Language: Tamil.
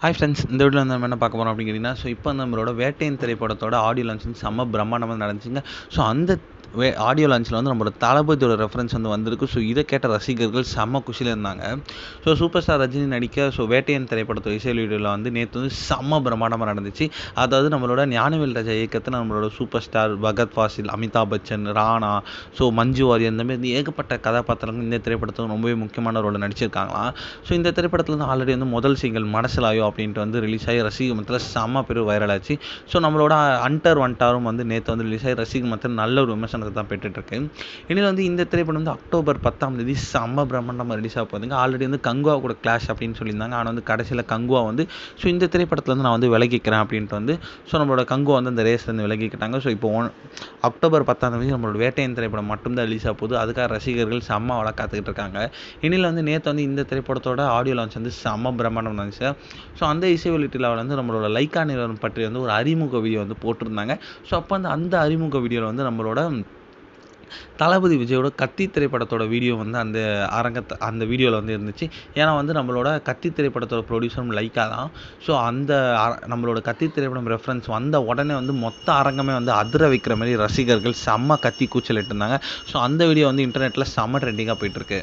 ஹாய் ஃப்ரெண்ட்ஸ், இந்த வீடியோவில் வந்து நம்ம என்ன பார்க்க போகிறோம் அப்படின்னு கேட்டிங்கன்னா, இப்போ வந்து நம்மளோட வேட்டையன் திரைப்படத்தோட ஆடியோ லான்ச் வந்து செம்ம பிரம்மாண்டமாக நடந்துச்சுங்க. அந்த ஆடியோ லான்ச்சில் வந்து நம்மளோட தளபதியோட ரெஃபரன்ஸ் வந்து வந்திருக்கு. இதை கேட்ட ரசிகர்கள் செம்ம குஷியில் இருந்தாங்க. சூப்பர் ஸ்டார் ரஜினி நடிக்க வேட்டையன் திரைப்படத்தோட இசை வீடியோவில் வந்து நேற்று வந்து செம்ம பிரம்மாண்டமாக நடந்துச்சு. அதாவது நம்மளோட ஞானவேல் ராஜா இயக்கத்தில் நம்மளோட சூப்பர் ஸ்டார் பகத் ஃபாசில், அமிதாப் பச்சன், ராணா, மஞ்சு வாரியர் இந்த மாதிரி ஏகப்பட்ட கதாபாத்திரங்கள் இந்த திரைப்படத்தில் ரொம்பவே முக்கியமான ரோலில் நடிச்சிருக்காங்களாம். இந்த திரைப்படத்தில் வந்து ஆல்ரெடி வந்து முதல் சிங்கிள் மனசிலாயோ அப்படின்ட்டு வந்து ரிலீஸ் ஆகி ரசிகர் மத்தியில் செம்ம பேர் வைரல் ஆச்சு. நம்மளோட அன்டர் ஒன்டாரும் வந்து நேற்று வந்து ரிலீஸ் ஆகி ரசிகர் மத்தியில் நல்ல ஒரு விமர்சனத்தை தான் பெற்றுட்ருக்கு. இனியில் வந்து இந்த திரைப்படம் வந்து அக்டோபர் 10 செம்ம பிரம்மாண்டமாக ரிலீஸ் ஆக போகுதுங்க. ஆல்ரெடி வந்து கங்குவா கூட கிளாஷ் அப்படின்னு சொல்லியிருந்தாங்க. ஆனால் வந்து கடைசியில் கங்குவா வந்து இந்த திரைப்படத்தில் வந்து நான் வந்து விலகிக்கிறேன் அப்படின்ட்டு வந்து நம்மளோட கங்குவா வந்து அந்த ரேஸ்லேருந்து விலகிக்கிட்டாங்க. இப்போ அக்டோபர் 10 நம்மளோட வேட்டையன் திரைப்படம் மட்டும்தான் ரிலீஸ் ஆக போகுது. அதுக்காக ரசிகர்கள் செம்ம அவளை காத்துக்கிட்டு இருக்காங்க. இனியில் வந்து நேற்று வந்து இந்த திரைப்படத்தோட ஆடியோ லான்ச் வந்து செம்ம பிரம்மாண்டம் இருந்துச்சு. அந்த இசை வெளியீட்டில் வந்து நம்மளோட லைக்கா நிறுவனம் பற்றி வந்து ஒரு அறிமுக வீடியோ வந்து போட்டிருந்தாங்க. அப்போ அந்த அறிமுக வீடியோவில் வந்து நம்மளோட தளபதி விஜயோட கத்தி திரைப்படத்தோட வீடியோ வந்து அந்த வீடியோவில் வந்து இருந்துச்சு. ஏன்னா வந்து நம்மளோட கத்தி திரைப்படத்தோட ப்ரொடியூசரும் லைக்கா தான். அந்த நம்மளோட கத்தி திரைப்படம் ரெஃபரன்ஸ் வந்த உடனே வந்து மொத்த அரங்கமே வந்து அதிர வைக்கிற மாதிரி ரசிகர்கள் செம்ம கத்தி கூச்சலிட்டு இருந்தாங்க. அந்த வீடியோ வந்து இன்டர்நெட்டில் செம்ம ட்ரெண்டிங்காக போயிட்டுருக்கு.